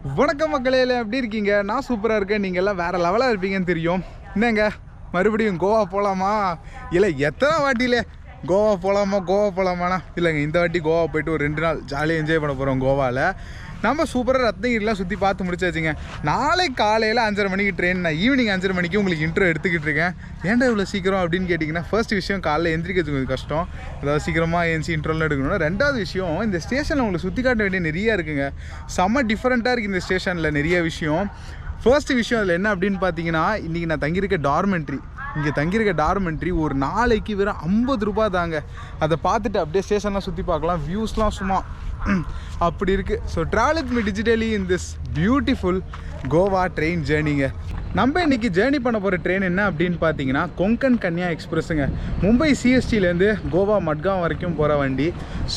வணக்கம் மக்களே, எப்படி இருக்கீங்க? நான் சூப்பராக இருக்கேன். நீங்கள் எல்லாம் வேறு லெவலாக இருப்பீங்கன்னு தெரியும். என்னங்க மறுபடியும் கோவா போகலாமா? இல்லை எத்தனை வாட்டியிலே கோவா போகலாமாண்ணா? இல்லைங்க, இந்த வாட்டி கோவா போய்ட்டு ஒரு 2 நாள் ஜாலியாக என்ஜாய் பண்ண போகிறோம். கோவாவில் நம்ம சூப்பராக ரத்னகிரிலாம் சுற்றி பார்த்து முடிச்சாச்சுங்க. நாளை காலையில் 5:30 மணிக்கு ட்ரெயின். நான் ஈவினிங் 5:30 மணிக்கு உங்களுக்கு இன்ட்ரோ எடுத்துக்கிட்டு இருக்கேன். ஏன்டா இவ்வளோ சீக்கிரம் அப்படின்னு கேட்டிங்கன்னா, ஃபர்ஸ்ட் விஷயம் காலையில் எந்திரிக்கிறதுக்கு கொஞ்சம் கஷ்டம். அதாவது சீக்கிரமாக ஏஞ்சி இன்ட்ரோலாம் எடுக்கணும். ரெண்டாவது விஷயம், இந்த ஸ்டேஷனில் உங்களுக்கு சுற்றி காட்ட வேண்டிய நிறையா இருக்குங்க. செம்ம டிஃப்ரெண்ட்டாக இருக்குது இந்த ஸ்டேஷனில் நிறைய விஷயம். ஃபர்ஸ்ட் விஷயம் அதில் என்ன அப்படின்னு பார்த்தீங்கன்னா, இன்றைக்கி நான் தங்கியிருக்க டார்மெண்ட்ரி. இங்கே தங்கியிருக்க டார்மெண்ட்ரி ஒரு நாளைக்கு வெறும் 50 ரூபா தாங்க. அதை பார்த்துட்டு அப்படியே ஸ்டேஷன்லாம் சுற்றி பார்க்கலாம். வியூஸ்லாம் சும்மா அப்படி இருக்குது. So travel with me digitally in this beautiful Goa train ஜேர்னிங்க. நம்ம இன்றைக்கி ஜேர்னி பண்ண போகிற ட்ரெயின் என்ன அப்படின்னு பார்த்தீங்கன்னா, கொங்கன் கன்யா எக்ஸ்பிரஸுங்க. மும்பை சிஎஸ்டிலேருந்து கோவா மட்காம் வரைக்கும் போகிற வண்டி.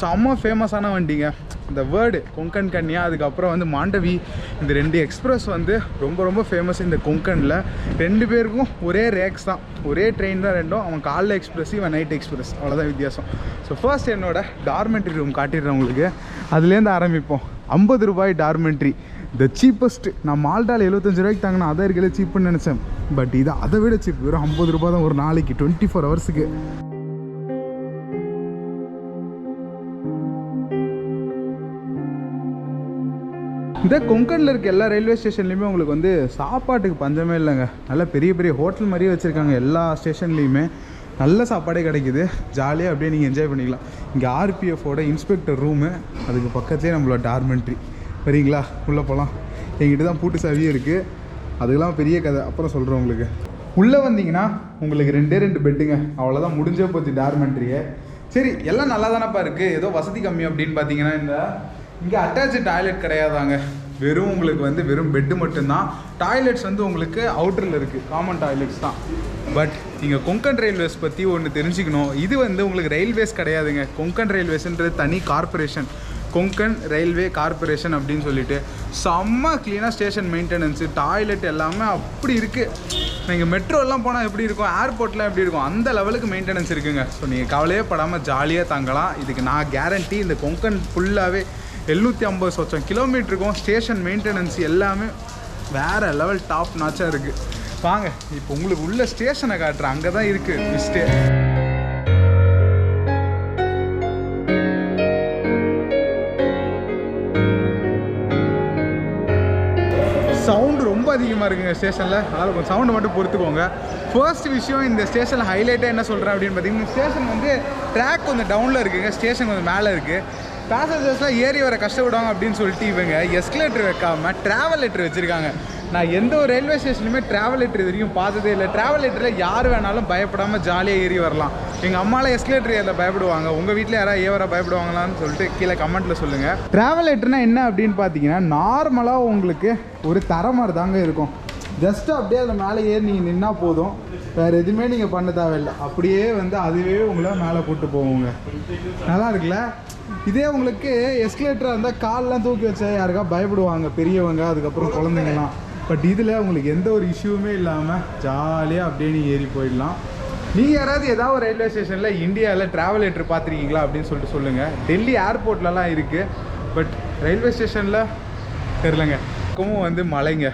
செம்ம ஃபேமஸான வண்டிங்க. இந்த வேர்டு கொங்கன் கன்யா, அதுக்கப்புறம் வந்து மாண்டவி, இந்த 2 எக்ஸ்பிரஸ் வந்து ரொம்ப ரொம்ப ஃபேமஸ் இந்த கொங்கனில். 2 பேருக்கும் ஒரே ரேக்ஸ் தான், ஒரே ட்ரெயின் தான் ரெண்டும். அவன் காலைல எக்ஸ்பிரஸ், இவன் நைட் எக்ஸ்பிரஸ், அவ்வளோதான் வித்தியாசம். ஸோ ஃபர்ஸ்ட் என்னோட டார்மெண்ட்ரி ரூம் காட்டிடுறேன் உங்களுக்கு. அதுலேருந்து ஆரம்பிப்போம். 50 ரூபாய் டார்மெண்ட்ரி, த சீப்பஸ்ட்டு. நான் மால்டாவில் 75 ரூபாய்க்கு தாங்கினா அதை இருக்கல சீப்புன்னு நினச்சேன். பட் இது அதை விட சீப். வெறும் 50 ரூபா தான் ஒரு நாளைக்கு, 24 ஹவர்ஸுக்கு. இந்த கொங்கனில் இருக்க எல்லா ரயில்வே ஸ்டேஷன்லேயுமே உங்களுக்கு வந்து சாப்பாட்டுக்கு பஞ்சமே இல்லைங்க. நல்ல பெரிய பெரிய ஹோட்டல் மாதிரியே வச்சுருக்காங்க. எல்லா ஸ்டேஷன்லேயுமே நல்ல சாப்பாடே கிடைக்குது. ஜாலியாக அப்படியே நீங்கள் என்ஜாய் பண்ணிக்கலாம். இங்கே ஆர்பிஎஃபோட இன்ஸ்பெக்டர் ரூமு, அதுக்கு பக்கத்துலேயே நம்மளோட டார்மெண்ட்ரி. வரீங்களா? உள்ளே போகலாம். எங்கிட்ட தான் பூட்டு சாவியே இருக்குது. அதுக்கெல்லாம் பெரிய கதை, அப்புறம் சொல்கிறேன் உங்களுக்கு. உள்ளே வந்தீங்கன்னா உங்களுக்கு 2 பெட்டுங்க. அவ்வளோதான், முடிஞ்சே போச்சு டார்மெண்ட்ரியே. சரி, எல்லாம் நல்லா தானப்பா இருக்குது. ஏதோ வசதி கம்மி அப்படின்னு பார்த்தீங்கன்னா, இங்கே அட்டாச்சு டாய்லெட் கிடையாதாங்க. வெறும் உங்களுக்கு வந்து வெறும் பெட்டு மட்டும்தான். டாய்லெட்ஸ் வந்து உங்களுக்கு அவுட்டரில் இருக்குது, காமன் டாய்லெட்ஸ் தான். பட் நீங்கள் கொங்கன் ரயில்வேஸ் பற்றி ஒன்று தெரிஞ்சுக்கணும். இது வந்து உங்களுக்கு ரயில்வேஸ் கிடையாதுங்க. கொங்கன் ரயில்வேஸ்ன்றது தனி கார்பரேஷன், கொங்கன் ரயில்வே கார்பரேஷன் அப்படின்னு சொல்லிட்டு. செம்ம க்ளீனாக ஸ்டேஷன் மெயின்டெனன்ஸு, டாய்லெட் எல்லாமே அப்படி இருக்குது. நீங்கள் மெட்ரோலாம் போனால் எப்படி இருக்கும், ஏர்போர்ட்லாம் எப்படி இருக்கும், அந்த லெவலுக்கு மெயின்டெனன்ஸ் இருக்குங்க. ஸோ நீங்கள் கவலையே படாமல் ஜாலியாக தங்கலாம். இதுக்கு நான் கேரண்டி. இந்த கொங்கன் ஃபுல்லாகவே 750 கிலோமீட்டருக்கும் ஸ்டேஷன் மெயின்டெனன்ஸ் எல்லாமே வேறு லெவல் டாப் நாச்சாக இருக்குது. வாங்க இப்போ உங்களுக்கு உள்ள ஸ்டேஷனை காட்டுறேன். அங்கே தான் இருக்குது மிஸ்டே. சவுண்டு ரொம்ப அதிகமாக இருக்குங்க ஸ்டேஷனில். அதனால் கொஞ்சம் சவுண்டை மட்டும் பொறுத்துக்கோங்க. ஃபர்ஸ்ட் விஷயம், இந்த ஸ்டேஷனில் ஹைலைட்டாக என்ன சொல்கிறேன் அப்படின்னு பார்த்தீங்கன்னா, ஸ்டேஷன் வந்து ட்ராக் கொஞ்சம் டவுனில் இருக்குங்க, ஸ்டேஷன் கொஞ்சம் மேலே இருக்குது. பேசஞ்சர்ஸ்லாம் ஏறி வர கஷ்டப்படுவாங்க அப்படின்னு சொல்லிட்டு இவங்க எஸ்கலேட்டர் வைக்காமல் ட்ராவல் லெட்டர் வச்சுருக்காங்க. நான் எந்த ஒரு ரயில்வே ஸ்டேஷனுமே ட்ராவல் லெட்டர் இது வரைக்கும் பார்த்ததே இல்லை. ட்ராவல் லெட்டரில் யார் வேணாலும் பயப்படாமல் ஜாலியாக ஏறி வரலாம். எங்கள் அம்மாலாம் எஸ்கலேட்டர் ஏரில் பயப்படுவாங்க. உங்கள் வீட்டில் யாராவது ஏவர பயப்படுவாங்களான்னு சொல்லிட்டு கீழே கமெண்ட்டில் சொல்லுங்கள். ட்ராவல் லெட்டர்னா என்ன அப்படின்னு பார்த்தீங்கன்னா, நார்மலாக உங்களுக்கு ஒரு தர மாதிரி தாங்க இருக்கும். ஜஸ்ட்டு அப்படியே அதில் மேலே ஏறி நீங்கள் நின்னா போதும், வேறு எதுவுமே நீங்கள் பண்ண தேவையில்லை. அப்படியே வந்து அதுவே உங்களை மேலே கூப்பிட்டு போவோங்க. நல்லா இருக்குல்ல? இதே உங்களுக்கு எஸ்கலேட்டராக இருந்தால் கால்லாம் தூக்கி வச்சா யாருக்கா பயப்படுவாங்க, பெரியவங்க, அதுக்கப்புறம் குழந்தைங்கலாம். பட் இதில் உங்களுக்கு எந்த ஒரு இஷ்யூவுமே இல்லாமல் ஜாலியாக அப்படியே நீங்கள் ஏறி போயிடலாம். நீங்கள் யாராவது ஏதாவது ரயில்வே ஸ்டேஷனில் இந்தியாவில் ட்ராவல் லெட்டர் பார்த்துருக்கீங்களா அப்படின்னு சொல்லிட்டு சொல்லுங்கள். டெல்லி ஏர்போர்ட்லலாம் இருக்குது, பட் ரயில்வே ஸ்டேஷனில் தெரிலங்க. பக்கமும் வந்து மலைங்க,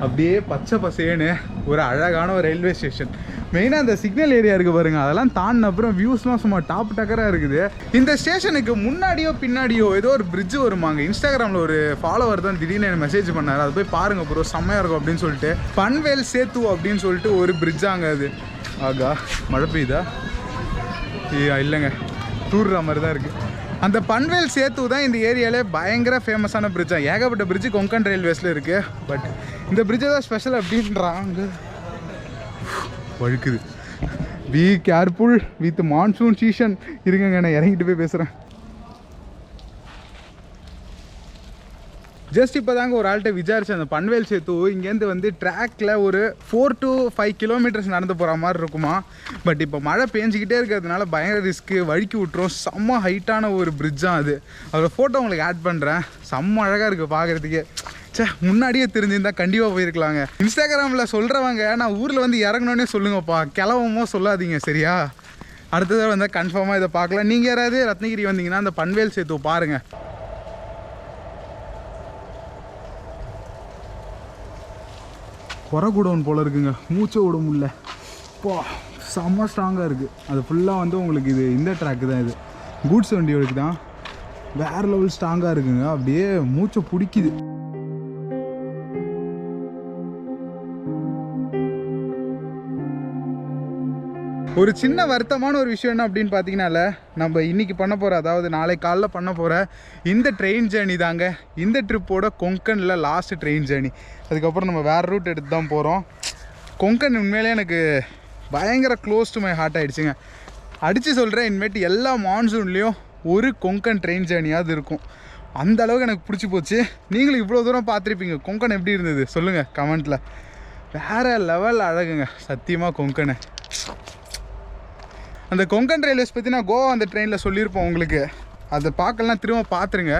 அப்படியே பச்சை பசேன்னு ஒரு அழகான ஒரு ரயில்வே ஸ்டேஷன். மெயினாக அந்த சிக்னல் ஏரியா இருக்குது பாருங்கள், அதெல்லாம் தாண்டின அப்புறம் வியூஸ்லாம் சும்மா டாப் டக்கராக இருக்குது. இந்த ஸ்டேஷனுக்கு முன்னாடியோ பின்னாடியோ ஏதோ ஒரு பிரிட்ஜ் வருமாங்க. இன்ஸ்டாகிராமில் ஒரு ஃபாலோவர் தான் திடீர்னு எனக்கு மெசேஜ் பண்ணார். அது போய் பாருங்கள் ப்ரோ, செம்மையாக இருக்கும் அப்படின்னு சொல்லிட்டு. பன்வேல் சேத்து அப்படின்னு சொல்லிட்டு ஒரு பிரிட்ஜாங்க அது. ஆகா, மழை பெய்யுதா? இல்லைங்க, தூர்ற மாதிரி தான் இருக்குது. அந்த பன்வேல் சேத்து தான் இந்த ஏரியாவிலே பயங்கர ஃபேமஸான பிரிட்ஜா. ஏகப்பட்ட பிரிட்ஜு கொங்கன் ரயில்வேஸில் இருக்குது. பட் இந்த பிரிட்ஜை தான் ஸ்பெஷல் அப்படின்றாங்க. வழுக்குது. Be careful with monsoon season. இருங்க, நான் இறங்கிட்டு போய் பேசுகிறேன். ஜஸ்ட் இப்போ தாங்க ஒரு ஆள்கிட்ட விசாரிச்சு, அந்த பன்வேல் சேத்து இங்கேருந்து வந்து ட்ராக்கில் ஒரு 4 to 5 கிலோமீட்டர்ஸ் நடந்து போகிற மாதிரி இருக்குமா. பட் இப்போ மழை பேஞ்சிக்கிட்டே இருக்கிறதுனால பயங்கர ரிஸ்க்கு, வழுக்கி விட்டுரும். செம்ம ஹைட்டான ஒரு பிரிட்ஜாக அது. அதோட ஃபோட்டோ உங்களுக்கு ஆட் பண்ணுறேன். செம்ம அழகாக இருக்குது பார்க்குறதுக்கே. சே, முன்னாடியே தெரிஞ்சிருந்தால் கண்டிப்பாக போயிருக்கலாங்க. இன்ஸ்டாகிராமில் சொல்கிறவங்க நான் ஊரில் வந்து இறங்கணுன்னே சொல்லுங்கப்பா, கிளம்பமோ சொல்லாதீங்க சரியா? அடுத்ததாக வந்தால் கன்ஃபார்மாக இதை பார்க்கலாம். நீங்கள் யாராவது ரத்னகிரி வந்தீங்கன்னா அந்த பன்வேல் சேத்து பாருங்கள். குறை கூடவன் போல் இருக்குங்க, மூச்சை விட முடியல. இப்போ செம்ம ஸ்ட்ராங்காக இருக்குது. அது ஃபுல்லாக வந்து உங்களுக்கு இது இந்த ட்ராக்கு தான், இது கூட்ஸ் வண்டியோருக்கு தான். வேறு லெவல் ஸ்ட்ராங்காக இருக்குங்க, அப்படியே மூச்சை பிடிக்குது. ஒரு சின்ன வருத்தமான ஒரு விஷயம் என்ன அப்படின்னு பார்த்தீங்கன்னால, நம்ம இன்றைக்கி பண்ண போகிற, அதாவது நாளை காலைல பண்ண போகிற இந்த ட்ரெயின் ஜேர்னி தாங்க இந்த ட்ரிப்போட கொங்கனில் லாஸ்ட் ட்ரெயின் ஜேர்னி. அதுக்கப்புறம் நம்ம வேறு ரூட் எடுத்து தான் போகிறோம். கொங்கன் உண்மையிலே எனக்கு பயங்கர க்ளோஸ் டு மை ஹார்ட் ஆகிடுச்சுங்க. அடித்து சொல்கிறேன், இனிமேட்டு எல்லா மான்சூன்லேயும் ஒரு கொங்கன் ட்ரெயின் ஜேர்னியாவது இருக்கும். அந்த அளவுக்கு எனக்கு பிடிச்சி போச்சு. நீங்களும் இவ்வளோ தூரம் பார்த்துருப்பீங்க. கொங்கன் எப்படி இருந்தது சொல்லுங்கள் கமெண்ட்டில். வேறு லெவல் அழகுங்க சத்தியமாக கொங்கனை. அந்த கொங்கன் ரயில்வேஸ் பற்றி நான் கோவா அந்த ட்ரெயினில் சொல்லியிருப்போம் உங்களுக்கு. அதை பார்க்கலாம், திரும்ப பார்த்துருங்க.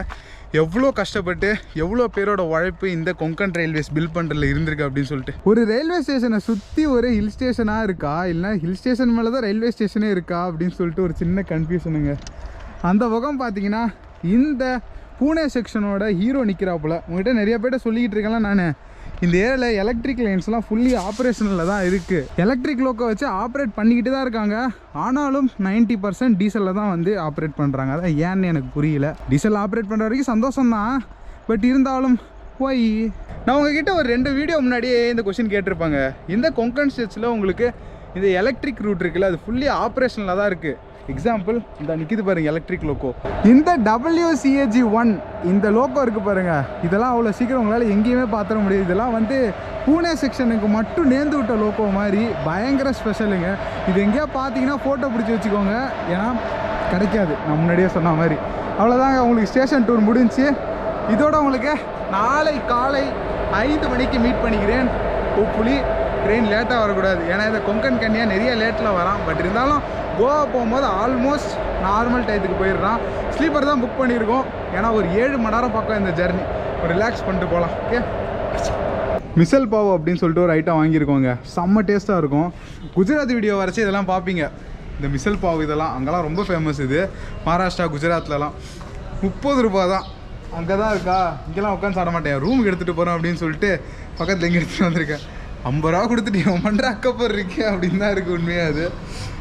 எவ்வளோ கஷ்டப்பட்டு எவ்வளோ பேரோட உழைப்பு இந்த கொங்கன் ரயில்வேஸ் பில்ட் பண்ணுறதுல இருந்திருக்கு அப்படின்னு சொல்லிட்டு. ஒரு ரயில்வே ஸ்டேஷனை சுற்றி ஒரு ஹில் ஸ்டேஷனாக இருக்கா, இல்லைனா ஹில் ஸ்டேஷன் மேலே தான் ரயில்வே ஸ்டேஷனே இருக்கா அப்படின்னு சொல்லிட்டு ஒரு சின்ன கன்ஃபியூஷனுங்க. அந்த பக்கம் பார்த்தீங்கன்னா இந்த பூனே செக்ஷனோட ஹீரோ நிற்கிறாப்புல. உங்கள்கிட்ட நிறைய பேர்ட்ட சொல்லிக்கிட்டு இருக்கேன் நான், இந்த ஏரியாவில் எலக்ட்ரிக் லைன்ஸ்லாம் ஃபுல்லி ஆப்ரேஷனில் தான் இருக்குது. எலக்ட்ரிக் லோக்கோ வச்சு ஆப்ரேட் பண்ணிக்கிட்டு தான் இருக்காங்க. ஆனாலும் 90% டீசலில் தான் வந்து ஆப்ரேட் பண்ணுறாங்க. அதான் ஏன்னு எனக்கு புரியல. டீசல் ஆப்ரேட் பண்ணுற வரைக்கும் சந்தோஷம்தான், பட் இருந்தாலும் போய் நான் உங்ககிட்ட ஒரு 2 வீடியோ முன்னாடியே இந்த கொஸ்டின் கேட்டிருப்பாங்க. இந்த கொங்கன் ஸ்டேட்ஸில் உங்களுக்கு இந்த எலக்ட்ரிக் ரூட் இருக்குல்ல, அது ஃபுல்லி ஆப்ரேஷனில் தான் இருக்குது. எக்ஸாம்பிள் இந்த நிற்கிது பாருங்கள் எலக்ட்ரிக் லோக்கோ. இந்த WCAG1 இந்த லோக்கோ இருக்குது பாருங்கள். இதெல்லாம் அவ்வளோ சீக்கிரம் உங்களால் எங்கேயுமே பார்த்துட முடியாது. இதெல்லாம் வந்து பூனே செக்ஷனுக்கு மட்டும் நேர்ந்து விட்ட லோக்கோ மாதிரி பயங்கர ஸ்பெஷலுங்க. இது எங்கேயா பார்த்தீங்கன்னா ஃபோட்டோ பிடிச்சி வச்சுக்கோங்க, ஏன்னா கிடைக்காது. நான் முன்னாடியே சொன்ன மாதிரி. அவ்வளோதாங்க, உங்களுக்கு ஸ்டேஷன் டூர் முடிஞ்சு. இதோட உங்களுக்கு நாளை காலை 5 மணிக்கு மீட் பண்ணிக்கிறேன். ஹோப்ஃபுல்லி ட்ரெயின் லேட்டாக வரக்கூடாது, ஏன்னா இந்த கொங்கன் கன்னியாக நிறைய லேட்டில் வரான். பட் இருந்தாலும் கோவா போகும்போது ஆல்மோஸ்ட் நார்மல் டயத்துக்கு போயிடுறான். ஸ்லீப்பர் தான் புக் பண்ணியிருக்கோம், ஏன்னா ஒரு 7 மணி நேரம் பக்கம் இந்த ஜர்னி. ஒரு ரிலாக்ஸ் பண்ணிட்டு போகலாம். ஓகே, மிசல் பாவ் அப்படின்னு சொல்லிட்டு ஒரு ஐட்டம் வாங்கியிருக்கோங்க. செம்ம டேஸ்ட்டாக இருக்கும். குஜராத் வீடியோ வரைச்சி இதெல்லாம் பார்ப்பீங்க. இந்த மிசல் பாவ் இதெல்லாம் அங்கெல்லாம் ரொம்ப ஃபேமஸ். இது மகாராஷ்டிரா குஜராத்லலாம் 30 ரூபா தான். அங்கே தான் இருக்கா, இங்கெல்லாம் உட்காந்து சாப்பிட மாட்டேன், ரூமுக்கு எடுத்துகிட்டு போகிறோம் அப்படின்னு சொல்லிட்டு பக்கத்தில் எங்கே எடுத்துகிட்டு வந்திருக்கேன். 50 ரூபா கொடுத்துட்டு பண்ணுற அக்கப்பர் இருக்கேன் அப்படின்னு தான் இருக்குது உண்மையாக. அது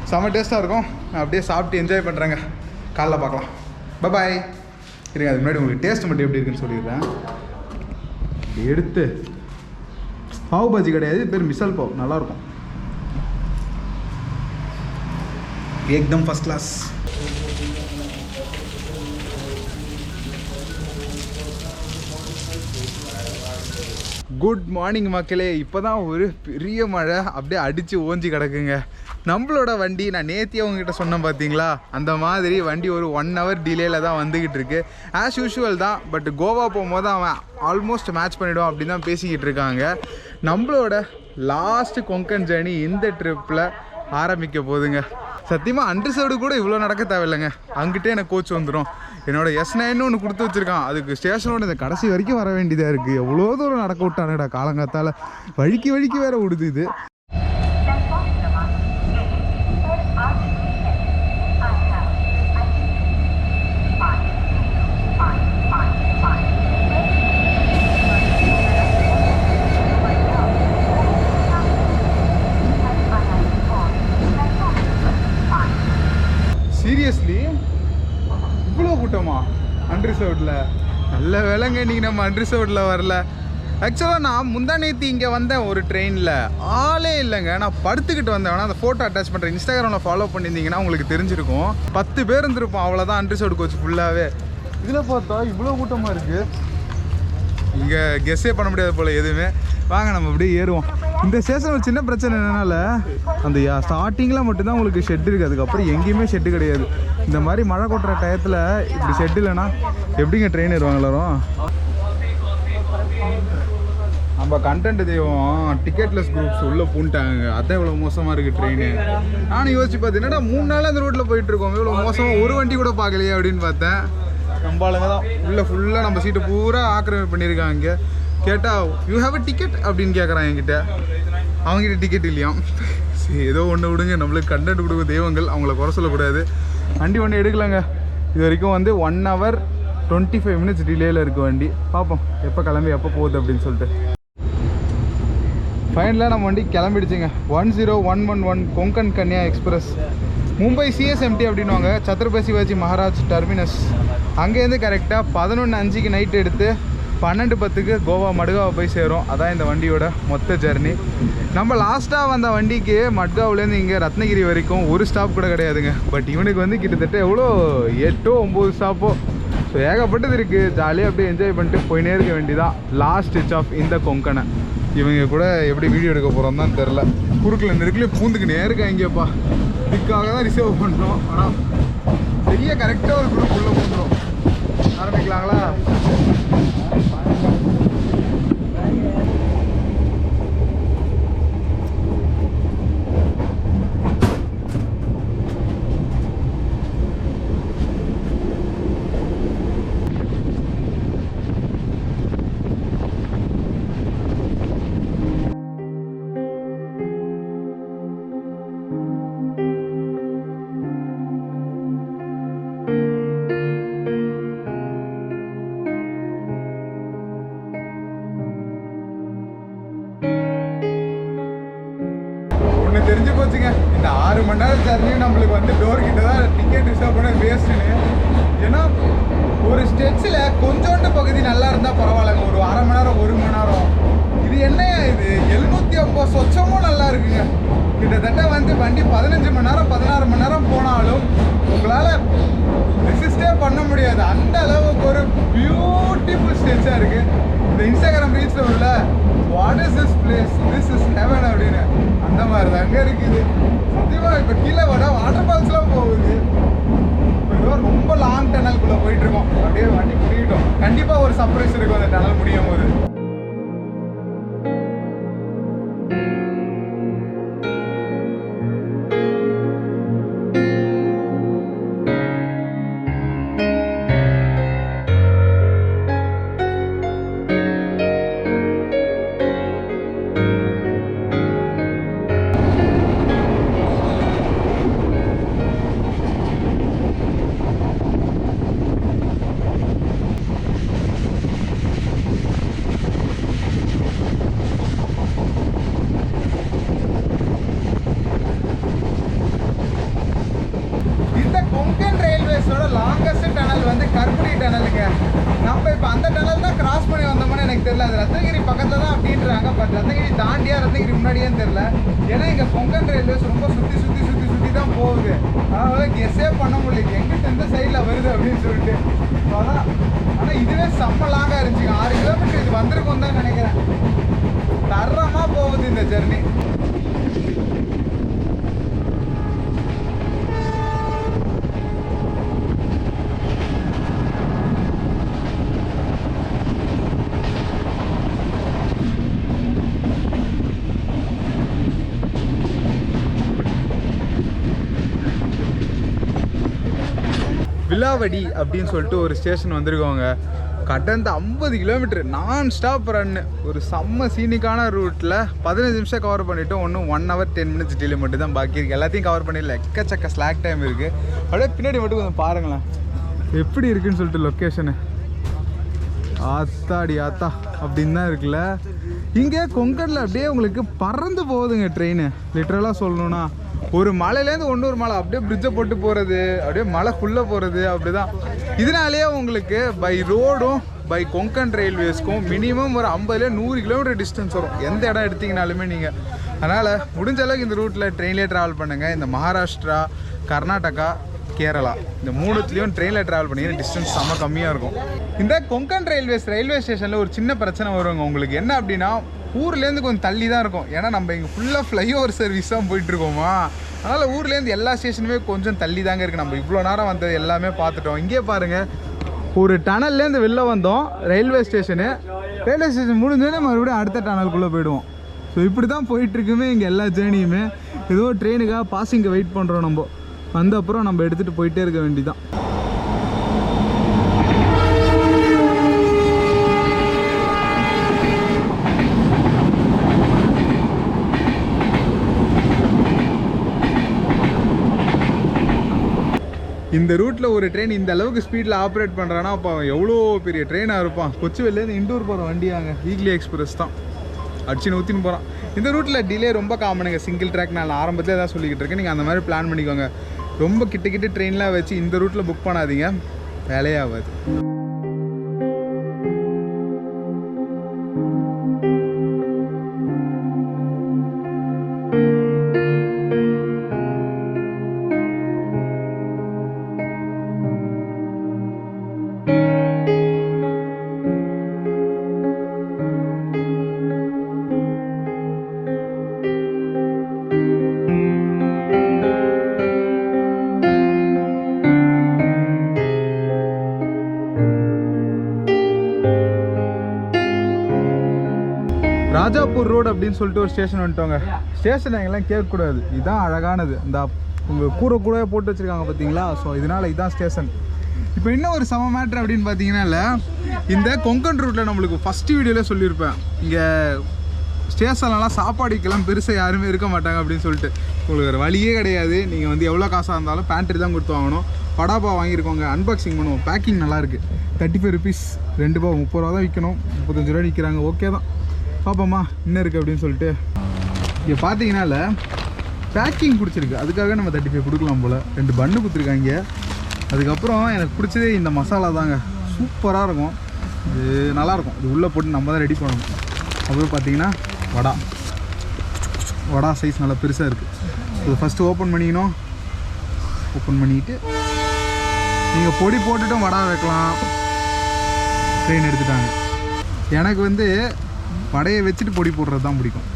செம்ம டேஸ்ட்டாக இருக்கும். நான் அப்படியே சாப்பிட்டு என்ஜாய் பண்ணுறேங்க. காலைல பார்க்கலாம். பாய். இருங்க, அதுக்கு முன்னாடி உங்களுக்கு டேஸ்ட் மட்டும் எப்படி இருக்குன்னு சொல்லிடுறேன். எடுத்து பாவ் பாஜி கிடையாது, பேர் மிசல் பாவ். நல்லாயிருக்கும், ஏக்தம் ஃபர்ஸ்ட் கிளாஸ். குட் மார்னிங் மக்களே. இப்போ தான் ஒரு பெரிய மழை அப்படியே அடித்து ஓஞ்சி கிடக்குங்க. நம்மளோட வண்டி நான் நேத்தியே உங்ககிட்ட சொன்னேன் பார்த்தீங்களா, அந்த மாதிரி வண்டி ஒரு 1 hour டிலேயில் தான் வந்துக்கிட்டு இருக்கு. ஆஸ் யூஷுவல் தான், பட் கோவா போகும்போது அவன் ஆல்மோஸ்ட் மேட்ச் பண்ணிவிடும் அப்படின்னு தான் பேசிக்கிட்டு இருக்காங்க. நம்மளோட லாஸ்ட் கொங்கன் ஜேர்னி இந்த ட்ரிப்பில் ஆரம்பிக்க போகுதுங்க. சத்தியமாக அன்ரிசர்வ்டு கூட இவ்வளோ நடக்க தேவையில்லைங்க. அங்கிட்டே எனக்கு கோச் வந்துடும். என்னோட S9 ஒன்று கொடுத்து வச்சுருக்கான். அதுக்கு ஸ்டேஷனோட இந்த கடைசி வரைக்கும் வர வேண்டியதாக இருக்குது. எவ்வளோ தூரம் நடக்க விட்டானுடா காலங்காத்தால். வழிக்கு வேற விடுது இது. சீரியஸ்லி இவ்வளோ கூட்டமா அன்ரிசர்வ்டில்? நல்ல வேலைங்க நீங்கள் நம்ம அன்ரிசர்வ்டில் வரல. ஆக்சுவலாக நான் முந்தா நேற்று இங்கே வந்தேன் ஒரு ட்ரெயினில், ஆளே இல்லைங்க. நான் படுத்துக்கிட்டு வந்தேன். வேணா அந்த ஃபோட்டோ அட்டாச் பண்ணுறேன். இன்ஸ்டாகிராமில் ஃபாலோ பண்ணியிருந்தீங்கன்னா உங்களுக்கு தெரிஞ்சிருக்கும். 10 பேர் இருந்திருப்போம், அவ்வளோதான் அன்ரிசர்வ்டு கோச் ஃபுல்லாகவே. இதில் பார்த்தா இவ்வளோ கூட்டமாக இருக்குது. இங்கே கெஸ்ஸே பண்ண முடியாது போல் எதுவுமே. வாங்க நம்ம அப்படியே ஏறுவோம். இந்த ஸ்டேஷன் ஒரு சின்ன பிரச்சனை என்னன்னால, அந்த ஸ்டார்டிங்கில் மட்டும்தான் உங்களுக்கு ஷெட் இருக்குது. அதுக்கப்புறம் எங்கேயுமே ஷெட்டு கிடையாது. இந்த மாதிரி மழை கொட்டுற டயத்தில் இப்படி ஷெட் இல்லைன்னா எப்படிங்க ட்ரெயின் ஏறுவாங்க எல்லாரும்? நம்ம கண்டென்ட் தெய்வம் டிக்கெட்லெஸ் குரூப்ஸ் உள்ளே பூண்டாங்க. அதான் இவ்வளோ மோசமாக இருக்குது ட்ரெயின். நானும் யோசிச்சு பார்த்தேன், என்னடா 3 நாள் அந்த ரோட்டில் போயிட்டுருக்கோம், இவ்வளோ மோசமாக ஒரு வண்டி கூட பார்க்கலையே அப்படின்னு பார்த்தேன். நம்ம ஆளுங்க தான் உள்ளே ஃபுல்லாக நம்ம சீட்டை பூரா ஆக்கிரமிப்பு பண்ணியிருக்காங்க. இங்கே கேட்டால் யூ ஹேவ் அ டிக்கெட் அப்படின்னு கேட்குறான் என்கிட்ட. அவங்ககிட்ட டிக்கெட் இல்லையாம். சரி ஏதோ ஒன்று விடுங்க, நம்மளுக்கு கண்டென்ட் கொடுக்க தெய்வங்கள், அவங்கள குறை சொல்லக்கூடாது. வண்டி ஒன்று எடுக்கலாங்க. இது வரைக்கும் வந்து 1 hour 25 minutes டிலேயில் இருக்குது வண்டி. பார்ப்போம் எப்போ கிளம்பி எப்போ போகுது அப்படின்னு சொல்லிட்டு. ஃபைனலாக நம்ம வண்டி கிளம்பிடுச்சுங்க. 10111 கொங்கன் கன்யா எக்ஸ்பிரஸ், மும்பை சிஎஸ்எம்டி அப்படின்வாங்க, சத்ரபதி சிவாஜி மகாராஜ் டெர்மினஸ். அங்கேருந்து கரெக்டாக 11:05 நைட் எடுத்து 12:10 கோவா மட்காவை போய் சேரும். அதான் இந்த வண்டியோட மொத்த ஜர்னி. நம்ம லாஸ்ட்டாக வந்த வண்டிக்கு மட்காவிலேருந்து இங்கே ரத்னகிரி வரைக்கும் ஒரு ஸ்டாப் கூட கிடையாதுங்க. பட் இவனுக்கு வந்து கிட்டத்தட்ட எவ்வளோ 8-9 ஸ்டாப்போ. ஸோ ஏகப்பட்டது இருக்குது. ஜாலியாக அப்படியே என்ஜாய் பண்ணிட்டு போயினே இருக்க வேண்டியதான். லாஸ்ட் ஸ்டிச் ஆஃப் இந்த கொங்கனை. இவங்க கூட எப்படி வீடியோ எடுக்க போகிறோம் தான் தெரில. குறுக்கில் நெருக்கிலே பூந்துக்கிட்டே இருக்காங்கப்பா. இதுக்காக தான் ரிசர்வ் பண்ணுறோம். ஆனால் சரியாக கரெக்டாக ஒரு குரூப் உள்ளே பூந்துடும். ஆரம்பிக்கலாங்களா? தெரிஞ்சு போச்சுங்க, இந்த 6 மணி நேரம் ஜர்னியும் நம்மளுக்கு வந்து டோர் கிட்ட தான் டிக்கெட் ரிசர்வ் பண்ண வேஸ்ட்டுன்னு. ஏன்னா ஒரு ஸ்டெச்சில் கொஞ்சோண்டு பகுதி நல்லா இருந்தால் பரவாயில்லைங்க, ஒரு அரை மணி நேரம் 1 மணி நேரம். இது என்ன இது 750 சொச்சமும் நல்லா இருக்குங்க. கிட்டத்தட்ட வந்து வண்டி 15 மணி நேரம் 16 மணி நேரம் போனாலும் உங்களால் ரெசிஸ்டே பண்ண முடியாது. அந்த அளவுக்கு ஒரு பியூட்டிஃபுல் ஸ்டெச்சாக இருக்குது. இந்த இன்ஸ்டாகிராம் ரீல்ஸில் உள்ள what is this place, this is heaven அப்படின்னு அந்த மாதிரி தாங்க இருக்குது. சத்தியமாக இப்போ கீழே வாட்டர் ஃபால்ஸ்லாம் போகுது. இப்போ ரொம்ப லாங் டனல்குள்ளே போயிட்டுருக்கோம். அப்படியே வண்டி முடிக்கிட்டோம். கண்டிப்பாக ஒரு சர்ப்ரைஸ் இருக்கும் அந்த டனல் முடியும் போது. லாங்கஸ்ட் டனல் வந்து கர்புரி டனலுங்க. நம்ம இப்போ அந்த டனல் தான் கிராஸ் பண்ணி வந்தோம்னு எனக்கு தெரியல. அது ரத்னகிரி பக்கத்தில் தான் அப்படின்றாங்க. பட் ரத்னகிரி தாண்டியா ரத்னகிரி முன்னாடியான்னு தெரியல. ஏன்னா இங்கே கொங்கன் ரயில்வேஸ் ரொம்ப சுற்றி தான் போகுது. அதனால கெஸ்ஸே பண்ண முடியல எங்கிட்ட எந்த சைடில் வருது அப்படின்னு சொல்லிட்டு. அதான் ஆனால் இதுவே செம்ம லாங்காக இருந்துச்சுங்க. 6 கிலோமீட்டர் இது வந்திருக்கும் தான் நினைக்கிறேன். தரமாக போகுது இந்த ஜெர்னி. வில்லாவடி அப்படின்னு சொல்லிட்டு ஒரு ஸ்டேஷன் வந்திருக்கோங்க. கடந்த 50 கிலோமீட்டர் நான் ஸ்டாப் ரன்னு. ஒரு செம்ம சீனிக்கான ரூட்டில் 15 நிமிஷம் கவர் பண்ணிவிட்டோம். ஒன்றும் 1 hour 10 minutes டிலே மட்டும் தான் பாக்கி இருக்குது. எல்லாத்தையும் கவர் பண்ணிடல. எக்கச்சக்க ஸ்லாக் டைம் இருக்குது. அப்படியே பின்னாடி மட்டும் கொஞ்சம் பாருங்களேன் எப்படி இருக்குன்னு சொல்லிட்டு லொக்கேஷனு. ஆத்தாடி ஆத்தா அப்படின்னு தான் இருக்குல்ல. இங்கே கொங்கனில் அப்படியே உங்களுக்கு பறந்து போகுதுங்க ட்ரெயின். லிட்ரலாக சொல்லணுன்னா ஒரு மலையிலேருந்து இன்னொரு மலை அப்படியே பிரிட்ஜை போட்டு போகிறது, அப்படியே மலைக்குள்ளே போகிறது அப்படிதான். இதனாலேயே உங்களுக்கு பை ரோடும் பை கொங்கன் ரயில்வேஸ்க்கும் மினிமம் ஒரு 50-100 கிலோமீட்டர் டிஸ்டன்ஸ் வரும் எந்த இடம் எடுத்திங்கனாலுமே நீங்கள். அதனால் முடிஞ்ச அளவுக்கு இந்த ரூட்டில் ட்ரெயின்லேயே ட்ராவல் பண்ணுங்கள். இந்த மகாராஷ்டிரா, கர்நாடகா, கேரளா இந்த 3த்துலேயும் ட்ரெயினில் ட்ராவல் பண்ணிங்கன்னா டிஸ்டன்ஸ் செம்ம கம்மியாக இருக்கும். இந்த கொங்கன் ரயில்வே ஸ்டேஷனில் ஒரு சின்ன பிரச்சனை வருவாங்க உங்களுக்கு. என்ன அப்படின்னா ஊர்லேருந்து கொஞ்சம் தள்ளி தான் இருக்கும். ஏன்னா நம்ம இங்கே ஃபுல்லாக ஃப்ளைஓவர் சர்வீஸ் தான் போயிட்டுருக்கோமா. அதனால் ஊர்லேருந்து எல்லா ஸ்டேஷனுமே கொஞ்சம் தள்ளி தாங்க இருக்குது. நம்ம இவ்வளோ நேரம் வந்தது எல்லாமே பார்த்துட்டோம். இங்கே பாருங்கள், ஒரு டனல்லேருந்து வெளில வந்தோம் ரயில்வே ஸ்டேஷன் முடிஞ்சோடனே மறுபடியும் அடுத்த டனலுக்குள்ளே போயிடுவோம். ஸோ இப்படி தான் போயிட்டுருக்குமே இங்கே எல்லா ஜேர்னியுமே. ஏதோ ட்ரெயினுக்காக பாசிங்க வெயிட் பண்ணுறோம். நம்ம வந்த அப்புறம் நம்ம எடுத்துகிட்டு போயிட்டே இருக்க வேண்டியதான். இந்த ரூட்டில் ஒரு ட்ரெயின் இந்த அளவுக்கு ஸ்பீடில் ஆப்ரேட் பண்ணுறான்னா அப்போ எவ்வளோ பெரிய ட்ரெயினாக இருப்பான். கொச்சிவேலேருந்து இண்டூர் போகிற வண்டியாங்க. வீக்லி எக்ஸ்பிரஸ் தான் அடிச்சு ஊற்றின்னு போகிறான். இந்த ரூட்டில் டிலே ரொம்ப காமனுங்க. சிங்கிள் ட்ராக் நான் ஆரம்பத்தில் தான் சொல்லிக்கிட்டு இருக்கேன். நீங்கள் அந்த மாதிரி பிளான் பண்ணிக்கோங்க. ரொம்ப கிட்ட ட்ரெயின்லாம் வச்சு இந்த ரூட்டில் புக் பண்ணாதீங்க, வேலையே ஆகாது. ராஜாப்பூர் ரோடு அப்படின்னு சொல்லிட்டு ஒரு ஸ்டேஷன் வந்துட்டோங்க. ஸ்டேஷன் எங்கெல்லாம் கேட்கக்கூடாது, இதுதான் அழகானது. இந்த உங்கள் கூரை போட்டு வச்சுருக்காங்க பார்த்தீங்களா? ஸோ இதனால் இதுதான் ஸ்டேஷன். இப்போ இன்னும் ஒரு சம மேட்ரு அப்படின்னு பார்த்தீங்கன்னா, இந்த கொங்கன் ரூட்டில் நம்மளுக்கு ஃபஸ்ட்டு வீடியோவில் சொல்லியிருப்பேன், இங்கே ஸ்டேஷன்லலாம் சாப்பாடுக்கெல்லாம் பெருசாக யாருமே இருக்க மாட்டாங்க அப்படின்னு சொல்லிட்டு. உங்களுக்கு ஒரு வழியே கிடையாது. நீங்கள் வந்து எவ்வளோ காசாக இருந்தாலும் பேண்ட்ரி தான் கொடுத்து வாங்கணும். படாப்பா வாங்கியிருக்கோங்க, அன்பாக்சிங் பண்ணுவோம். பேக்கிங் நல்லாயிருக்கு. 35 ருபீஸ், 2 ரூபா 30 ரூபா தான் விற்கணும். 35 ரூபா விற்கிறாங்க. ஓகே தான், பாப்பாம்மா என்ன இருக்குது அப்படின்னு சொல்லிட்டு. இங்கே பார்த்தீங்கன்னால பேக்கிங் பிடிச்சிருக்கு, அதுக்காக நம்ம 35 கொடுக்கலாம் போல். 2 பன்னு கொடுத்துருக்காங்க. அதுக்கப்புறம் எனக்கு பிடிச்சதே இந்த மசாலா தாங்க, சூப்பராக இருக்கும். இது நல்லாயிருக்கும். இது உள்ளே போட்டு நம்ம தான் ரெடி பண்ணணும். அப்புறம் பார்த்தீங்கன்னா வடா சைஸ் நல்லா பெருசாக இருக்குது. இது ஃபஸ்ட்டு ஓப்பன் பண்ணிக்கணும். ஓப்பன் பண்ணிக்கிட்டு நீங்கள் பொடி போட்டுட்டும் வடை வைக்கலாம். ட்ரெயின் எடுத்துட்டாங்க. எனக்கு வந்து வடையை வச்சுட்டு பொடி போடுறது தான் பிடிக்கும்.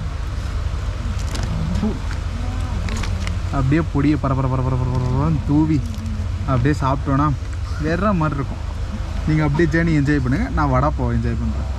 அப்படியே பொடியை பரபரன்னு தூவி அப்படியே சாப்பிட்டோன்னா வேற மாதிரி இருக்கும். நீங்கள் அப்படியே ஜேர்னி என்ஜாய் பண்ணுங்கள், நான் வடை என்ஜாய் பண்ணுறேன்.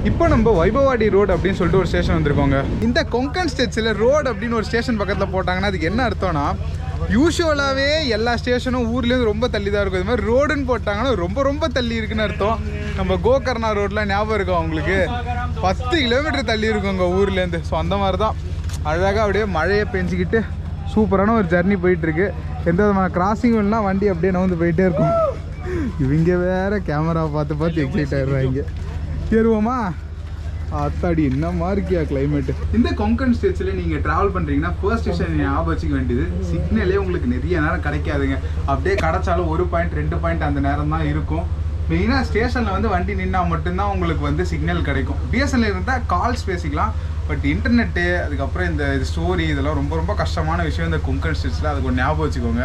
இப்போ நம்ம வைபவாடி ரோடு அப்படின்னு சொல்லிட்டு ஒரு ஸ்டேஷன் வந்திருக்கோங்க. இந்த கொங்கன் ஸ்டேட்ஸில் ரோடு அப்படின்னு ஒரு ஸ்டேஷன் பக்கத்தில் போட்டாங்கன்னா அதுக்கு என்ன அர்த்தம்னா, யூஸ்வலாகவே எல்லா ஸ்டேஷனும் ஊர்லேருந்து ரொம்ப தள்ளி தான் இருக்கும். இது மாதிரி ரோடுன்னு போட்டாங்கன்னா ரொம்ப தள்ளி இருக்குன்னு அர்த்தம். நம்ம கோகர்ணா ரோடெலாம் ஞாபகம் இருக்கும் அவங்களுக்கு, 10 கிலோமீட்டர் தள்ளி இருக்குங்க ஊர்லேருந்து. ஸோ அந்த மாதிரி தான் அழகாக அப்படியே மழையை பெஞ்சிக்கிட்டு சூப்பரான ஒரு ஜர்னி போயிட்டுருக்கு. எந்த விதமான கிராசிங்கும் இல்லைனா வண்டி அப்படியே நகர்ந்து போயிட்டே இருக்கும். இவங்க வேறு கேமரா பார்த்து எக்ஸைட் ஆகிடுறாங்க. ஏறுவோமா? அத்தாடி என்னமா இருக்கியா கிளைமேட்டு. இந்த கொங்கன் ஸ்டேட்ஸில் நீங்கள் ட்ராவல் பண்ணுறீங்கன்னா ஃபர்ஸ்ட் விஷயம் நீங்கள் ஞாபகம் வச்சுக்க வேண்டியது, சிக்னலே உங்களுக்கு நிறைய நேரம் கிடைக்காதுங்க. அப்படியே கிடைச்சாலும் 1 பாயிண்ட் 2 பாயிண்ட் அந்த நேரம் தான் இருக்கும். மெயினாக ஸ்டேஷனில் வந்து வண்டி நின்னால் மட்டும்தான் உங்களுக்கு வந்து சிக்னல் கிடைக்கும். பிஎஸ்என்எல் இருந்தால் கால்ஸ் பேசிக்கலாம். பட் இன்டர்நெட்டு, அதுக்கப்புறம் இந்த ஸ்டோரி, இதெல்லாம் ரொம்ப கஷ்டமான விஷயம் இந்த கொங்கன் ஸ்டேட்ஸில். அதுக்கு ஒரு ஞாபகம் வச்சுக்கோங்க.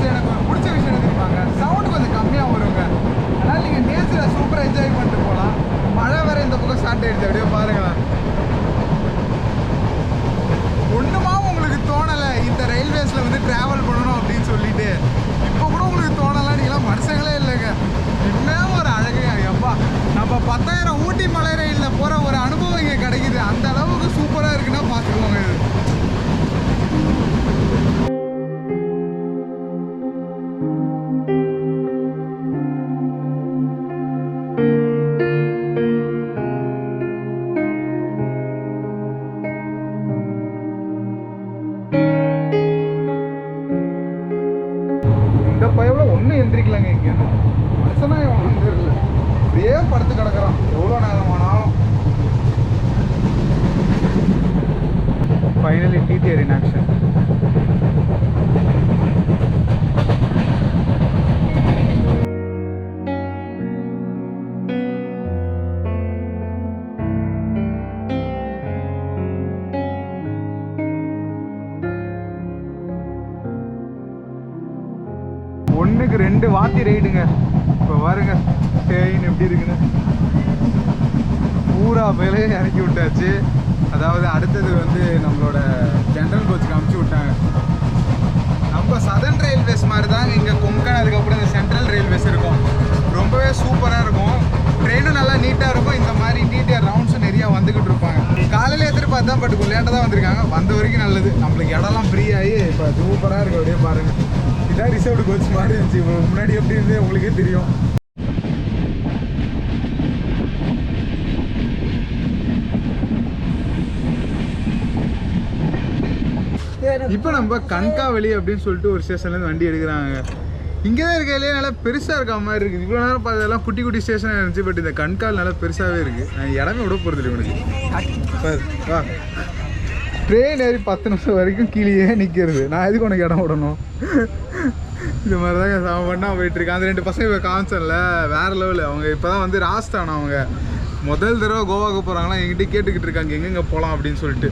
எனக்கு ஒரு பிடிச்ச விஷயம் தெரியுமாங்க, சவுண்டு கொஞ்சம் கம்மியாக வருங்க. அதனால் நீங்கள் நேச்சரை சூப்பராக என்ஜாய் பண்ணிட்டு போகலாம். மழை வேறு இந்த பக்கம் ஸ்டார்ட் ஆகிடுச்சு. அப்படியே பாருங்களேன். ஒன்றுமா உங்களுக்கு தோணலை இந்த ரயில்வேஸில் வந்து ட்ராவல் பண்ணணும் அப்படின்னு சொல்லிட்டு? இப்போ கூட உங்களுக்கு தோணலாம்? நீங்களாம் மனுஷங்களே இல்லைங்க. இன்னும் ஒரு அழகுங்க. எப்பா, நம்ம 10,000 ஊட்டி மலை ரயிலில் போகிற ஒரு அனுபவம் இங்கே கிடைக்குது. அந்த அளவுக்கு சூப்பராக இருக்குன்னா பார்த்துக்கோங்க. இது ஒன்றும் எந்திரிக்கலாங்க. இங்கே மனுஷனா ஒன்றும் தெரியல, அப்படியே படுத்து கிடக்குறான் எவ்வளோ நேரம் ஆனாலும். Finally TTR in action. ஒன்றுக்கு 2 வாத்தி ரைடுங்க. இப்போ பாருங்க ட்ரெயின் எப்படி இருக்குன்னு பூரா பேர் இறக்கி விட்டாச்சு. அதாவது அடுத்தது வந்து நம்மளோட ஜென்ரல் கோச்சுக்கு அமுச்சு விட்டாங்க. நம்ம சதர்ன் ரயில்வேஸ் மாதிரி தான் இங்கே கொங்கன், அதுக்கப்புறம் இந்த சென்ட்ரல் ரயில்வேஸ் இருக்கும். ரொம்பவே சூப்பராக இருக்கும். ட்ரெயினும் நல்லா நீட்டாக இருக்கும். இந்த மாதிரி டிடிஆர் ரவுண்ட்ஸும் நிறையா வந்துக்கிட்டு இருப்பாங்க. காலையில் எதிர்பார்த்தா பட் லேட்டாக தான் வந்திருக்காங்க. வந்த வரைக்கும் நல்லது. நம்மளுக்கு இடம்லாம் ஃப்ரீ ஆகி இப்போ சூப்பராக இருக்குது. அப்படியே பாருங்கள், இதான் ரிசர்வ்டு கோச் மாதிரி இருந்துச்சு. முன்னாடி எப்படி இருந்து உங்களுக்கே தெரியும். இப்போ நம்ம கண்காவலி அப்படின்னு சொல்லிட்டு ஒரு ஸ்டேஷன்லேருந்து வண்டி எடுக்கிறாங்க. இங்கே தான் இருக்கையிலே நல்லா பெருசாக இருக்க மாதிரி இருக்குது. இவ்வளோ நேரம் பார்த்ததெல்லாம் குட்டி குட்டி ஸ்டேஷனாக இருந்துச்சு. பட் இந்த கண்கால் நல்லா பெருசாகவே இருக்குது. நான் இடமே விட போகிறது இல்லை உனக்கு. வா, ட்ரெயின் ஏறி 10 நிமிஷம் வரைக்கும் கீழே நிற்கிறது. நான் எதுக்கு உனக்கு இடம் விடணும்? இந்த மாதிரி தாங்க அவன் பண்ணால் போயிட்டுருக்கான். அந்த 2 பசங்க இப்போ காமிச்சன்ல வேறு லெவலு. அவங்க இப்போ தான் வந்து ராஜஸ்தான் அவங்க முதல் தடவை கோவாவுக்கு போகிறாங்களா, எங்கிட்ட கேட்டுக்கிட்டு இருக்காங்க எங்கெங்கே போகலாம் அப்படின்னு சொல்லிட்டு.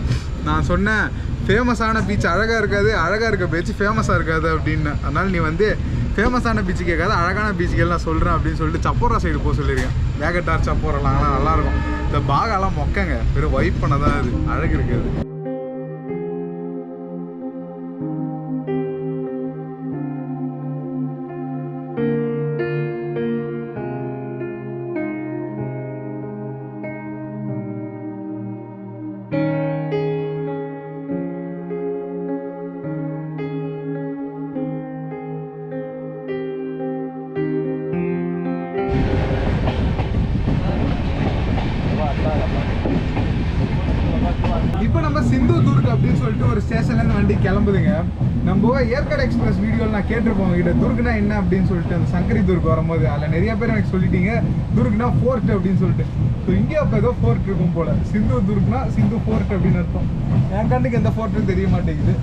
நான் சொன்னேன் ஃபேமஸான பீச் அழகாக இருக்காது, அழகாக இருக்க பீச் ஃபேமஸாக இருக்காது அப்படின்னு. அதனால் நீ வந்து ஃபேமஸான பீச்சு கேட்காது, அழகான பீச்சுக்கு நான் சொல்கிறேன் அப்படின்னு சொல்லிட்டு சப்போரா சைடு போக சொல்லியிருக்கேன். வேகட்டார் சப்போரெல்லாம் நல்லாயிருக்கும். இந்த பாகெல்லாம் மொக்கங்க, வெறும் வைப் பண்ண தான் அது, அழகு இருக்காது. இப்போ நம்ம சிந்துதுர்க் அப்படின்னு சொல்லிட்டு ஒரு ஸ்டேஷன்லேருந்து வண்டி கிளம்புதுங்க. நம்ம ஏற்காடு எக்ஸ்பிரஸ் வீடியோவில் நான் கேட்டிருப்போம் உங்ககிட்ட துர்க்னா என்ன அப்படின்னு சொல்லிட்டு. அந்த சங்கரி துர்க் வரும்போது அதில் நிறைய பேர் எனக்கு சொல்லிட்டீங்க துர்க்னா ஃபோர்ட் அப்படின்னு சொல்லிட்டு. ஸோ இங்கே அப்போ ஏதோ ஃபோர்ட் இருக்கும் போல். சிந்துதுர்க்னா சிந்து ஃபோர்ட் அப்படின்னு அர்த்தம். என் கண்ணுக்கு எந்த ஃபோர்ட்டுன்னு தெரிய மாட்டேங்குது.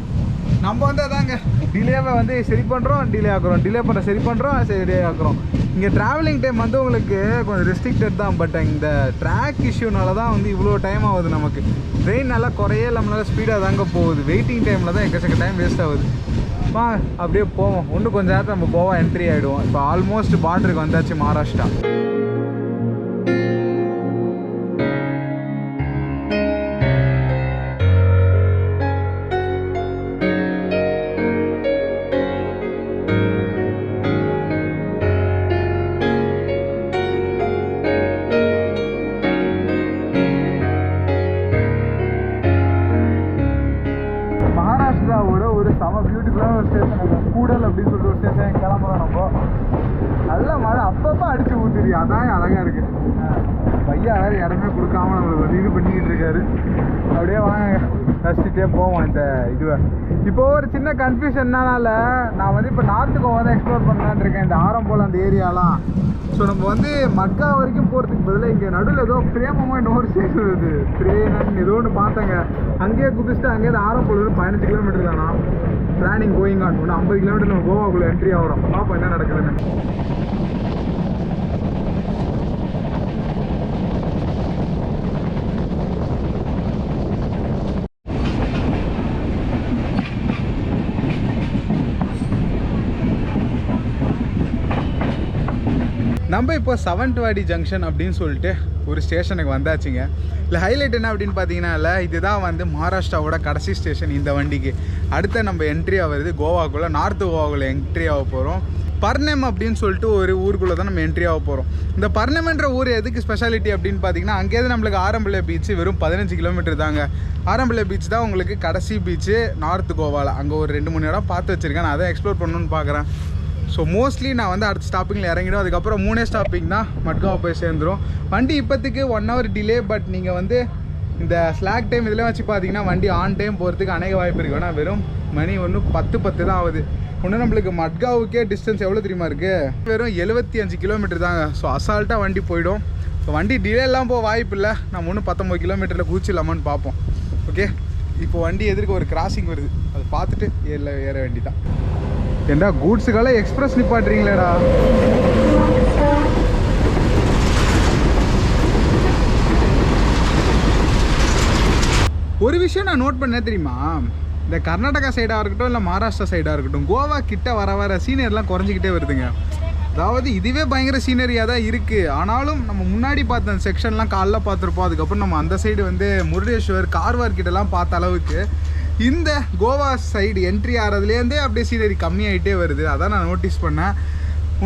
நம்ம வந்து அதாங்க டிலேவை வந்து சரி பண்ணுறோம், டிலே ஆக்குறோம், டிலே பண்ண சரி பண்ணுறோம், சரி ஆக்குறோம். இங்கே ட்ராவலிங் டைம் வந்து உங்களுக்கு கொஞ்சம் ரெஸ்ட்ரிக்டட் தான். பட் இந்த ட்ராக் இஷ்யூனால தான் வந்து இவ்வளோ டைம் ஆகுது நமக்கு. ட்ரெயின் நல்லா குறையே நம்மளால ஸ்பீடாக தாங்க போகுது. வெயிட்டிங் டைமில் தான் எக்கச்சக்க டைம் வேஸ்ட் ஆகுது. அப்படியே போவோம். இன்னும் கொஞ்சம் நேரத்தில் நம்ம கோவா என்ட்ரி ஆகிடுவோம். இப்போ ஆல்மோஸ்ட் பார்டருக்கு வந்தாச்சு மகாராஷ்டிரா. ஒரு செம பியூட்டிஃபுல்லான ஒரு ஸ்டேஷன் கூடல் அப்படின்னு சொல்லிட்டு ஒரு ஸ்டேஷன் கிளம்புறோம். நம்ம நல்ல மழை அப்பப்போ அடிச்சு ஊற்றுது. அதான் அழகாக இருக்குது. பையா வேறு இடமே கொடுக்காம நம்மளுக்கு வந்து இது பண்ணிக்கிட்டு இருக்காரு. அப்படியே வாங்க ரசிச்சுட்டே போவோம் இந்த இதுவை. இப்போ ஒரு சின்ன கன்ஃபியூஷன்னால நான் வந்து இப்போ நார்த்து கோவா தான் எக்ஸ்ப்ளோர் பண்ணலான்னு இருக்கேன். இந்த ஆரம்போல் அந்த ஏரியாலாம். ஸோ நம்ம வந்து மக்கா வரைக்கும் போகிறதுக்கு பதிலாக இங்கே நடுவில் ஏதோ பிரேமமாக இன்னொரு ஸ்டேஷன் இருக்குது, ட்ரெயின் ஏதோ ஒன்று பார்த்தேங்க. அங்கேயே குதிச்சுட்டு அங்கேயே ஆரம்போல் 15 கிலோமீட்டர் தானா பிளானிங் கோயிங் ஆன். ஒன்று 50 கிலோமீட்டர் நம்ம கோவாக்குள்ளே என்ட்ரி ஆகிறோம். பார்ப்போம் என்ன நடக்குதுன்னு. நம்ம இப்போ சவன்ட்வாடி ஜங்ஷன் அப்படின்னு சொல்லிட்டு ஒரு ஸ்டேஷனுக்கு வந்தாச்சுங்க. இல்லை ஹைலைட் என்ன அப்படின்னு பார்த்தீங்கன்னா, இல்லை இதுதான் வந்து மகாராஷ்டிராவோட கடைசி ஸ்டேஷன் இந்த வண்டிக்கு. அடுத்த நம்ம என்ட்ரி ஆகுறது கோவாக்குள்ளே, நார்த்து கோவாக்குள்ளே என்ட்ரி ஆக போகிறோம். பர்னெம் அப்படின்னு சொல்லிட்டு ஒரு ஊருக்குள்ளே தான் நம்ம என்ட்ரி ஆக போகிறோம். இந்த பர்னெம்ன்ற ஊர் எதுக்கு ஸ்பெஷாலிட்டி அப்படின்னு பார்த்தீங்கன்னா, அங்கேயிருந்து நம்மளுக்கு ஆரம்பிள்ளை பீச்சு வெறும் 15 கிலோமீட்டர் தாங்க. ஆரம்பிள்ளை பீச் தான் உங்களுக்கு கடைசி பீச்சு நார்த்து கோவாவில். அங்கே ஒரு 2-3 இடம் பார்த்து வச்சுருக்கேன். நான் அதை எக்ஸ்ப்ளோர் பண்ணணுன்னு பார்க்குறேன். ஸோ மோஸ்ட்லி நான் வந்து அடுத்த ஸ்டாப்பிங்கில் இறங்கிடும். அதுக்கப்புறம் 3 ஸ்டாப்பிங் தான் மட்காவை போய் சேர்ந்துடும். வண்டி இப்போத்துக்கு 1 hour டிலே. பட் நீங்கள் வந்து இந்த ஸ்லாக் டைம் இதெல்லாம் வச்சு பார்த்தீங்கன்னா வண்டி ஆன் டைம் போகிறதுக்கு அநேக வாய்ப்பு இருக்குது. ஆனால் வெறும் மணி 10 தான் ஆகுது. ஒன்று நம்மளுக்கு மட்காவுக்கே டிஸ்டன்ஸ் எவ்வளோ தெரியுமா இருக்குது? வெறும் 75 கிலோமீட்டர் தாங்க. ஸோ அசால்ட்டாக வண்டி போயிடும். ஸோ வண்டி டிலேலாம் போக வாய்ப்பு இல்லை. நம்ம இன்னும் 19 கிலோமீட்டரில் குதிச்சிடலாமான்னு பார்ப்போம். ஓகே, இப்போ வண்டி எதிர்க்க ஒரு கிராசிங் வருது, அதை பார்த்துட்டு ஏற வேண்டி தான். ஏண்டா கூட்ஸுக்கால எக்ஸ்பிரஸ் நிப்பாட்டுறீங்களேடா. ஒரு விஷயம் நான் நோட் பண்ணேன் தெரியுமா, இந்த கர்நாடகா சைடாக இருக்கட்டும் இல்லை மகாராஷ்டிரா சைடாக இருக்கட்டும், கோவா கிட்ட வர வர சீனியர்லாம் குறைஞ்சிக்கிட்டே வருதுங்க. அதாவது இதுவே பயங்கர சீனரியாக தான் இருக்குது. ஆனாலும் நம்ம முன்னாடி பார்த்த அந்த செக்ஷன்லாம் காலைல பார்த்துருப்போம். அதுக்கப்புறம் நம்ம அந்த சைடு வந்து முருடேஸ்வர் கார்வார் கிட்டலாம் பார்த்த அளவுக்கு இந்த கோவா சைடு என்ட்ரி ஆகிறதுலேருந்தே அப்படியே சீனரி கம்மியாகிட்டே வருது. அதான் நான் நோட்டீஸ் பண்ணேன்.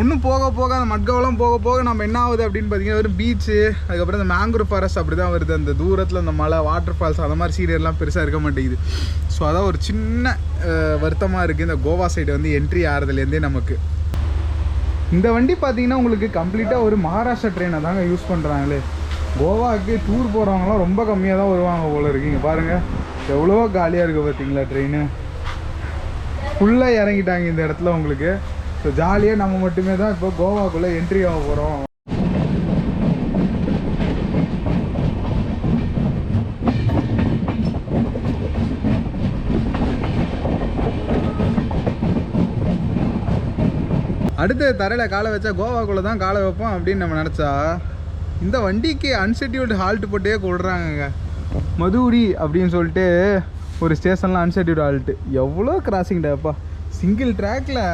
இன்னும் போக போக அந்த மட்கவெல்லாம் போக போக நம்ம என்ன ஆகுது அப்படின்னு பார்த்தீங்கன்னா வெறும் பீச்சு, அதுக்கப்புறம் இந்த மேங்க்ரூவ் ஃபாரஸ்ட் அப்படி தான் வருது. அந்த தூரத்தில் அந்த மலை, வாட்டர் ஃபால்ஸ் அந்த மாதிரி சீரியல்லாம் பெருசாக இருக்க மாட்டேங்குது. ஸோ அதான் ஒரு சின்ன வருத்தமாக இருக்குது இந்த கோவா சைடு வந்து என்ட்ரி ஆகிறதுலேருந்தே நமக்கு. இந்த வண்டி பார்த்தீங்கன்னா உங்களுக்கு கம்ப்ளீட்டாக ஒரு மகாராஷ்டிரா ட்ரெயினை தாங்க யூஸ் பண்ணுறாங்களே. கோவாவுக்கு டூர் போகிறவங்களாம் ரொம்ப கம்மியாக தான் வருவாங்க போல இருக்குங்க. பாருங்கள் எவ்வளோ காலியாக இருக்குது பார்த்தீங்களா ட்ரெயின். ஃபுல்லாக இறங்கிட்டாங்க இந்த இடத்துல உங்களுக்கு. ஸோ ஜாலியாக நம்ம மட்டுமே தான் இப்போ கோவாக்குள்ளே என்ட்ரி ஆக போகிறோம். அடுத்த தரையில் காலை வச்சா கோவாக்குள்ளே தான் காலை வைப்போம் அப்படின்னு நம்ம நினச்சா இந்த வண்டிக்கு அன்செட்யூல்டு ஹால்ட்டு போட்டே கொள்றாங்க. மதுரி அப்படின்னு சொல்லிட்டு ஒரு ஸ்டேஷன்லாம் அன்செட்யூல்டு ஹால்ட்டு. எவ்வளோ கிராசிங் டேப்பா. சிங்கிள் ட்ராக்கில்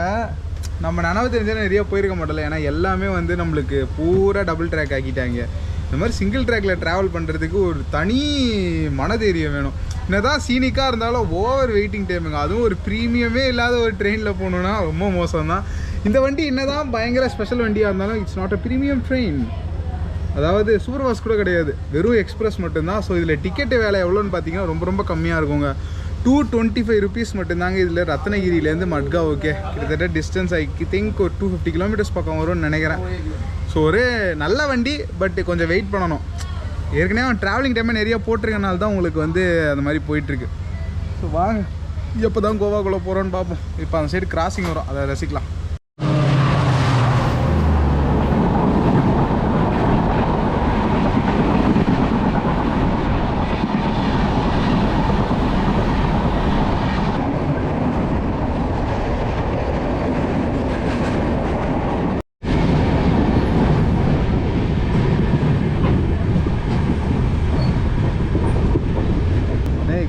நம்ம நினைவு தெரிஞ்சால் நிறைய போயிருக்க மாட்டோம்ல. ஏன்னா எல்லாமே வந்து நம்மளுக்கு பூரா டபுள் ட்ராக் ஆக்கிட்டாங்க. இந்த மாதிரி சிங்கிள் ட்ராக்கில் ட்ராவல் பண்ணுறதுக்கு ஒரு தனி மனதைரியம் வேணும். என்னதான் சீனிக்காக இருந்தாலும் ஓவர் வெயிட்டிங் டைமுங்க. அதுவும் ஒரு ப்ரீமியமே இல்லாத ஒரு ட்ரெயினில் போகணுன்னா ரொம்ப மோசம் தான். இந்த வண்டி என்னதான் பயங்கர ஸ்பெஷல் வண்டியாக இருந்தாலும் it's not a premium train. அதாவது சூப்பர் ஃபாஸ்ட் கூட கிடையாது, வெறும் எக்ஸ்பிரஸ் மட்டும்தான். ஸோ இதில் டிக்கெட்டு வேலை எவ்வளோன்னு பார்த்தீங்கன்னா ரொம்ப ரொம்ப கம்மியாக இருக்குங்க. 225 rupees மட்டும்தாங்க இதில் ரத்னகிரியிலேருந்து மட்காவுக்கு. கிட்டத்தட்ட டிஸ்டன்ஸ் ஐ திங்க் ஒரு 250 kilometers பக்கம் வரும்னு நினைக்கிறேன். ஸோ ஒரு நல்ல வண்டி, பட் கொஞ்சம் வெயிட் பண்ணணும். ஏற்கனவே அவன் ட்ராவலிங் டைமே நிறைய போட்டிருக்கனால தான் உங்களுக்கு வந்து அந்த மாதிரி போயிட்டுருக்கு. ஸோ வாங்க எப்போ தான் கோவாக்குள்ளே போகிறோன்னு பார்ப்போம். இப்போ அந்த சைடு கிராசிங் வரும், அதை ரசிக்கலாம்.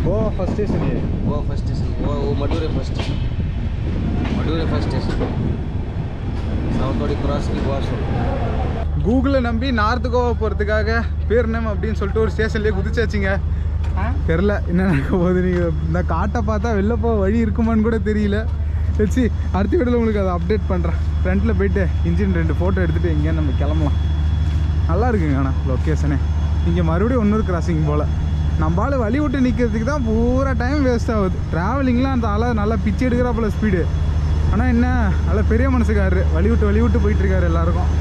गोवा फर्स्ट स्टेशन है. Goa first station. वो मडूरे फर्स्ट स्टेशन. साउथवाड़ी क्रॉस की गोवा शो. கூகுளை நம்பி நார்த் கோவா போகிறதுக்காக பேர்னம் அப்படின்னு சொல்லிட்டு ஒரு ஸ்டேஷன்லேயே குதிச்சாச்சுங்க. தெரில என்ன நடக்க போகுது. நீங்கள் இந்த காட்டை பார்த்தா வெளில போக வழி இருக்குமான்னு கூட தெரியல. வச்சு அடுத்த வீடியோவில் உங்களுக்கு அதை அப்டேட் பண்ணுறேன். ஃப்ரண்ட்டில் போயிட்டு இன்ஜின் 2 ஃபோட்டோ எடுத்துகிட்டு எங்கேயா நம்ம கிளம்பலாம். நல்லா இருக்குங்க ஆனால் லொக்கேஷனே. இங்கே மறுபடியும் இன்னொரு கிராசிங் போல். நம்மளால் வழி விட்டு நிற்கிறதுக்கு தான் பூரா டைம் வேஸ்ட் ஆகுது. ட்ராவலிங்லாம் அந்த ஆளாக நல்லா பிச்சு எடுக்கிறாப்புல ஸ்பீடு. ஆனால் என்ன நல்லா பெரிய மனசுக்காரரு, வழி விட்டு போயிட்டுருக்காரு எல்லாருக்கும்.